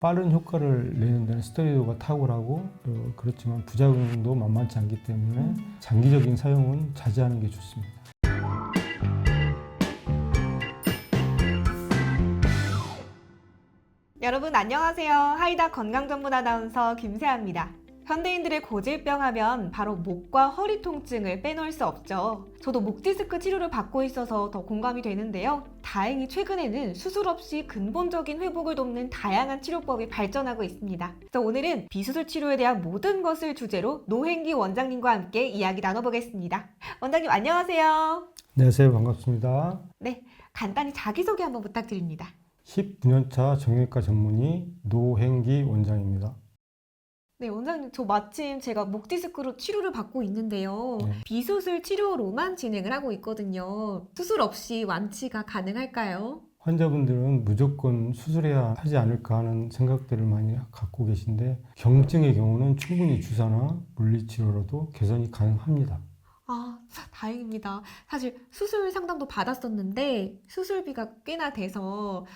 빠른 효과를 내는 데는 스테로이드가 탁월하고 그렇지만 부작용도 만만치 않기 때문에 장기적인 사용은 자제하는 게 좋습니다. 여러분 안녕하세요. 하이다 건강전문 아나운서 김세아입니다. 현대인들의 고질병 하면 바로 목과 허리 통증을 빼놓을 수 없죠. 저도 목 디스크 치료를 받고 있어서 더 공감이 되는데요. 다행히 최근에는 수술 없이 근본적인 회복을 돕는 다양한 치료법이 발전하고 있습니다. 그래서 오늘은 비수술 치료에 대한 모든 것을 주제로 노행기 원장님과 함께 이야기 나눠보겠습니다. 원장님 안녕하세요. 안녕하세요. 반갑습니다. 네, 간단히 자기소개 한번 부탁드립니다. 19년차 정형외과 전문의 노행기 원장입니다. 네, 원장님, 저 마침 제가 목 디스크로 치료를 받고 있는데요. 네. 비수술 치료로만 진행을 하고 있거든요. 수술 없이 완치가 가능할까요? 환자분들은 무조건 수술해야 하지 않을까 하는 생각들을 많이 갖고 계신데 경증의 경우는 충분히 주사나 물리치료로도 개선이 가능합니다. 아, 다행입니다. 사실 수술 상담도 받았었는데 수술비가 꽤나 돼서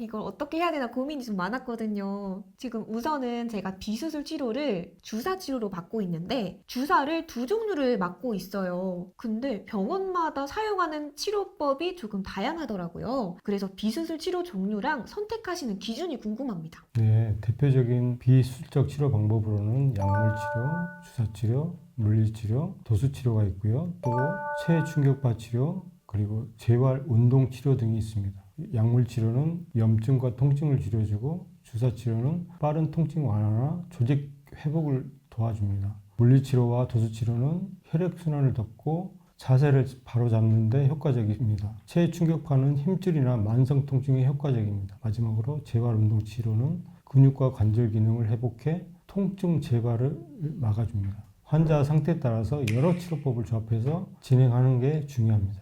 이걸 어떻게 해야 되나 고민이 좀 많았거든요. 지금 우선은 제가 비수술 치료를 주사 치료로 받고 있는데 주사를 두 종류를 맞고 있어요. 근데 병원마다 사용하는 치료법이 조금 다양하더라고요. 그래서 비수술 치료 종류랑 선택하시는 기준이 궁금합니다. 네, 대표적인 비수술적 치료 방법으로는 약물치료, 주사치료, 물리치료, 도수치료가 있고요. 또 체충격파 치료, 그리고 재활 운동치료 등이 있습니다. 약물치료는 염증과 통증을 줄여주고 주사치료는 빠른 통증 완화나 조직 회복을 도와줍니다. 물리치료와 도수치료는 혈액순환을 덮고 자세를 바로잡는 데 효과적입니다. 체충격파는 힘줄이나 만성 통증에 효과적입니다. 마지막으로 재활 운동치료는 근육과 관절 기능을 회복해 통증 재발을 막아줍니다. 환자 상태에 따라서 여러 치료법을 조합해서 진행하는 게 중요합니다.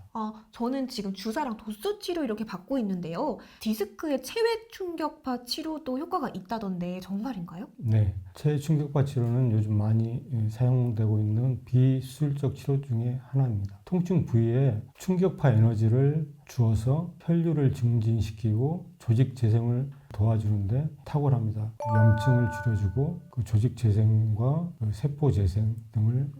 저는 지금 주사랑 도수 치료 이렇게 받고 있는데요. 디스크의 체외 충격파 치료도 효과가 있다던데 정말인가요? 네, 체충격파 치료는 요즘 많이 사용되고 있는 비수술적 치료 중에 하나입니다. 통증 부위에 충격파 에너지를 주어서 혈류를 증진시키고 조직 재생을 도와주는데 탁월합니다. 염증을 줄여주고 그 조직 재생과 그 세포 재생 등을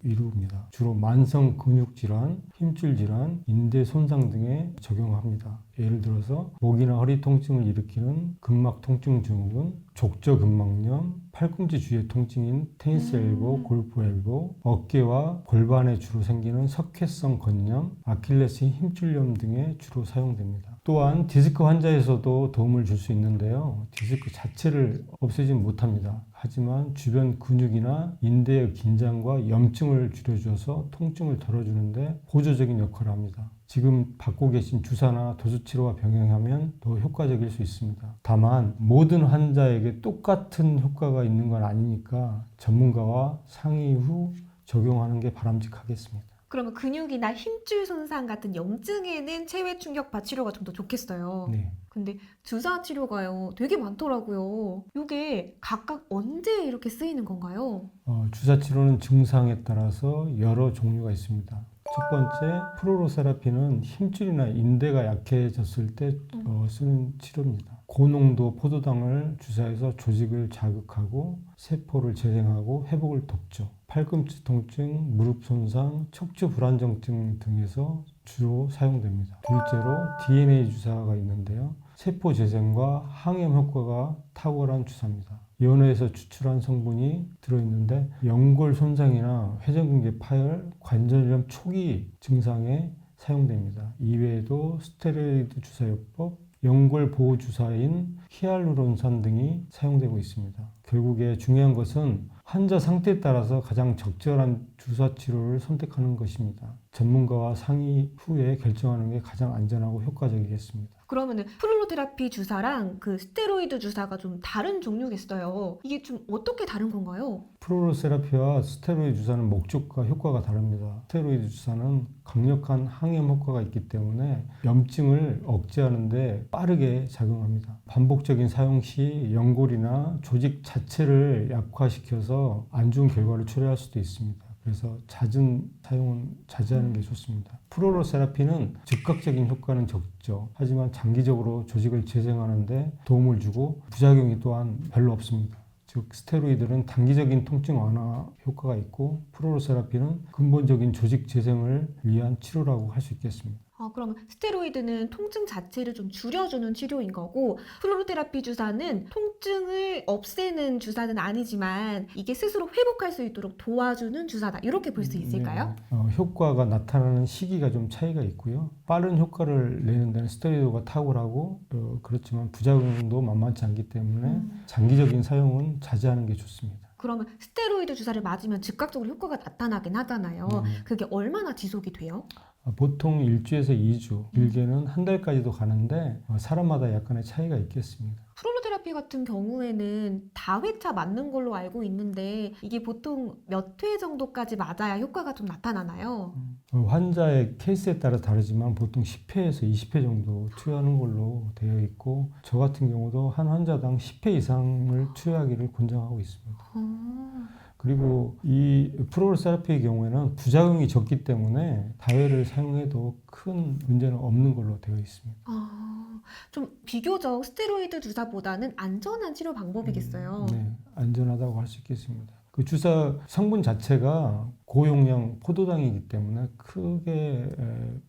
이룹니다. 주로 만성 근육 질환, 힘줄 질환, 인대 손상 등에 적용합니다. 예를 들어서 목이나 허리 통증을 일으키는 근막 통증 증후군, 족저근막염, 팔꿈치 주위의 통증인 테니스 엘보, 골프 엘보, 어깨와 골반에 주로 생기는 석회성 건염, 아킬레스 힘줄염 등에 주로 사용됩니다. 또한 디스크 환자에서도 도움을 줄 수 있는데요. 디스크 자체를 없애진 못합니다. 하지만 주변 근육이나 인대의 긴장과 염증을 줄여줘서 통증을 덜어주는데 보조적인 역할을 합니다. 지금 받고 계신 주사나 도수치료와 병행하면 더 효과적일 수 있습니다. 다만 모든 환자에게 똑같은 효과가 있는 건 아니니까 전문가와 상의 후 적용하는 게 바람직하겠습니다. 그러면 근육이나 힘줄 손상 같은 염증에는 체외 충격파 치료가 좀 더 좋겠어요. 네. 근데 주사 치료가요, 되게 많더라고요. 이게 각각 언제 이렇게 쓰이는 건가요? 주사 치료는 증상에 따라서 여러 종류가 있습니다. 첫 번째, 프로로세라피는 힘줄이나 인대가 약해졌을 때 쓰는 치료입니다. 고농도 포도당을 주사해서 조직을 자극하고 세포를 재생하고 회복을 돕죠. 팔꿈치 통증, 무릎 손상, 척추 불안정증 등에서 주로 사용됩니다. 둘째로 DNA 주사가 있는데요. 세포 재생과 항염 효과가 탁월한 주사입니다. 연어에서 추출한 성분이 들어있는데 연골 손상이나 회전근개 파열, 관절염 초기 증상에 사용됩니다. 이외에도 스테로이드 주사요법, 연골 보호 주사인 히알루론산 등이 사용되고 있습니다. 결국에 중요한 것은 환자 상태에 따라서 가장 적절한 주사 치료를 선택하는 것입니다. 전문가와 상의 후에 결정하는 게 가장 안전하고 효과적이겠습니다. 그러면은 플루로테라피 주사랑 그 스테로이드 주사가 좀 다른 종류겠어요. 이게 좀 어떻게 다른 건가요? 프로로세라피와 스테로이드 주사는 목적과 효과가 다릅니다. 스테로이드 주사는 강력한 항염 효과가 있기 때문에 염증을 억제하는 데 빠르게 작용합니다. 반복적인 사용 시 연골이나 조직 자체를 약화시켜서 안 좋은 결과를 초래할 수도 있습니다. 그래서 잦은 사용은 자제하는 게 좋습니다. 프로로세라피는 즉각적인 효과는 적죠. 하지만 장기적으로 조직을 재생하는데 도움을 주고 부작용이 또한 별로 없습니다. 즉 스테로이드는 단기적인 통증 완화 효과가 있고 프로로세라피는 근본적인 조직 재생을 위한 치료라고 할 수 있겠습니다. 그럼 스테로이드는 통증 자체를 좀 줄여주는 치료인 거고 플루로테라피 주사는 통증을 없애는 주사는 아니지만 이게 스스로 회복할 수 있도록 도와주는 주사다. 이렇게 볼 수 있을까요? 네. 효과가 나타나는 시기가 좀 차이가 있고요. 빠른 효과를 내는 데는 스테로이드가 탁월하고 그렇지만 부작용도 만만치 않기 때문에 장기적인 사용은 자제하는 게 좋습니다. 그러면 스테로이드 주사를 맞으면 즉각적으로 효과가 나타나긴 하잖아요. 그게 얼마나 지속이 돼요? 보통 1주에서 2주, 길게는 한 달까지도 가는데 사람마다 약간의 차이가 있겠습니다. 프로로테라피 같은 경우에는 다회차 맞는 걸로 알고 있는데 이게 보통 몇 회 정도까지 맞아야 효과가 좀 나타나나요? 환자의 케이스에 따라 다르지만 보통 10회에서 20회 정도 투여하는 걸로 되어 있고 저 같은 경우도 한 환자당 10회 이상을 투여하기를 권장하고 있습니다. 그리고 이 프로로세라피의 경우에는 부작용이 적기 때문에 다회를 사용해도 큰 문제는 없는 걸로 되어 있습니다. 좀 비교적 스테로이드 주사보다는 안전한 치료 방법이겠어요. 네, 안전하다고 할 수 있겠습니다. 그 주사 성분 자체가 고용량 포도당이기 때문에 크게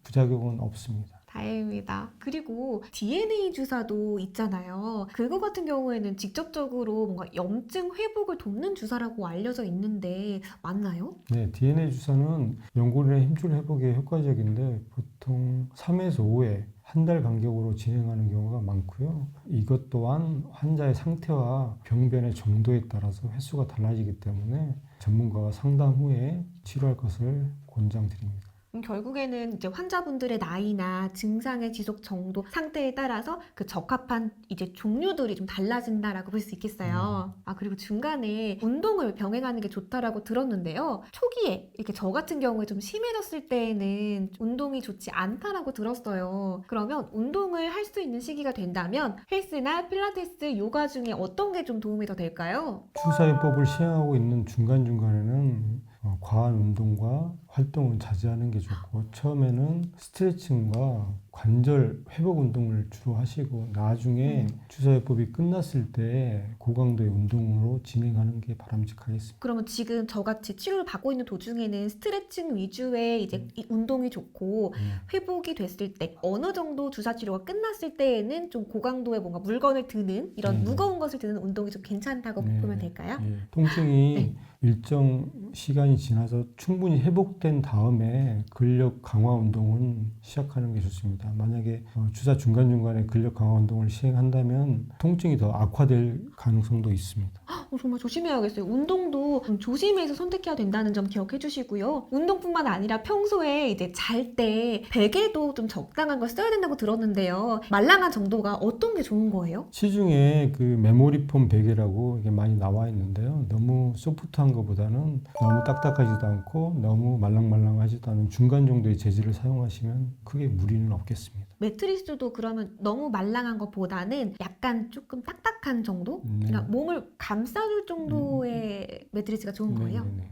부작용은 없습니다. 다행입니다. 그리고 DNA 주사도 있잖아요. 그거 같은 경우에는 직접적으로 뭔가 염증 회복을 돕는 주사라고 알려져 있는데 맞나요? 네, DNA 주사는 연골이나 힘줄 회복에 효과적인데 보통 3에서 5회 한 달 간격으로 진행하는 경우가 많고요. 이것 또한 환자의 상태와 병변의 정도에 따라서 횟수가 달라지기 때문에 전문가와 상담 후에 치료할 것을 권장드립니다. 결국에는 이제 환자분들의 나이나 증상의 지속 정도, 상태에 따라서 그 적합한 이제 종류들이 좀 달라진다라고 볼 수 있겠어요. 그리고 중간에 운동을 병행하는 게 좋다라고 들었는데요. 초기에 이렇게 저 같은 경우에 좀 심해졌을 때에는 운동이 좋지 않다라고 들었어요. 그러면 운동을 할 수 있는 시기가 된다면 헬스나 필라테스, 요가 중에 어떤 게 좀 도움이 더 될까요? 주사요법을 시행하고 있는 중간중간에는 과한 운동과 활동을 자제하는 게 좋고 처음에는 스트레칭과 관절 회복 운동을 주로 하시고 나중에 주사요법이 끝났을 때 고강도의 운동으로 진행하는 게 바람직하겠습니다. 그러면 지금 저같이 치료를 받고 있는 도중에는 스트레칭 위주의 이제 이 운동이 좋고 회복이 됐을 때 어느 정도 주사 치료가 끝났을 때에는 좀 고강도의 뭔가 물건을 드는 이런 무거운 것을 드는 운동이 좀 괜찮다고 보면 될까요? 통증이 일정 시간이 지나서 충분히 회복된 다음에 근력 강화 운동은 시작하는 게 좋습니다. 만약에 주사 중간중간에 근력 강화 운동을 시행한다면 통증이 더 악화될 가능성도 있습니다. 정말 조심해야겠어요. 운동도 좀 조심해서 선택해야 된다는 점 기억해 주시고요. 운동뿐만 아니라 평소에 이제 잘 때 베개도 좀 적당한 걸 써야 된다고 들었는데요. 말랑한 정도가 어떤 게 좋은 거예요? 시중에 그 메모리폼 베개라고 이게 많이 나와 있는데요. 너무 소프트한 것보다는 너무 딱딱하지도 않고 너무 말랑말랑하지도 않은 중간 정도의 재질을 사용하시면 크게 무리는 없겠습니다. 매트리스도 그러면 너무 말랑한 것보다는 약간 조금 딱딱한 정도? 그러니까 몸을 감싸줄 정도의 매트리스가 좋은 거예요? 네네네.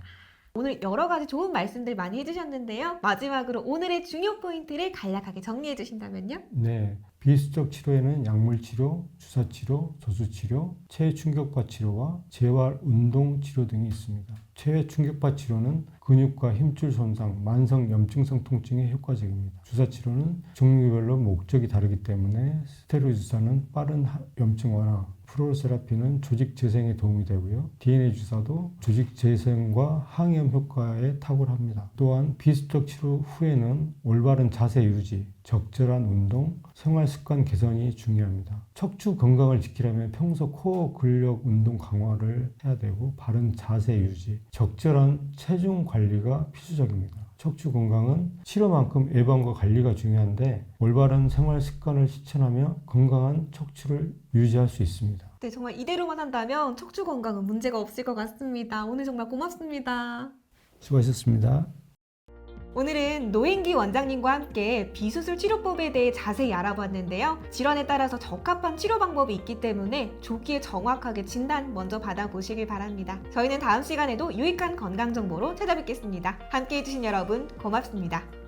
오늘 여러 가지 좋은 말씀들 많이 해주셨는데요. 마지막으로 오늘의 중요 포인트를 간략하게 정리해 주신다면요? 네. 비수적 치료에는 약물 치료, 주사 치료, 조수 치료, 체외 충격파 치료와 재활 운동 치료 등이 있습니다. 체외 충격파 치료는 근육과 힘줄 손상, 만성 염증성 통증에 효과적입니다. 주사 치료는 종류별로 목적이 다르기 때문에 스테로이드 주사는 빠른 염증 완화, 프로로세라피는 조직 재생에 도움이 되고요. DNA 주사도 조직 재생과 항염 효과에 탁월합니다. 또한 비수적 치료 후에는 올바른 자세 유지, 적절한 운동, 생활 습관 개선이 중요합니다. 척추 건강을 지키려면 평소 코어 근력 운동 강화를 해야 되고 바른 자세 유지, 적절한 체중 관리가 필수적입니다. 척추 건강은 치료만큼 예방과 관리가 중요한데 올바른 생활 습관을 실천하며 건강한 척추를 유지할 수 있습니다. 네, 정말 이대로만 한다면 척추 건강은 문제가 없을 것 같습니다. 오늘 정말 고맙습니다. 수고하셨습니다. 오늘은 노인기 원장님과 함께 비수술 치료법에 대해 자세히 알아봤는데요. 질환에 따라서 적합한 치료 방법이 있기 때문에 조기에 정확하게 진단 먼저 받아보시길 바랍니다. 저희는 다음 시간에도 유익한 건강 정보로 찾아뵙겠습니다. 함께 해주신 여러분 고맙습니다.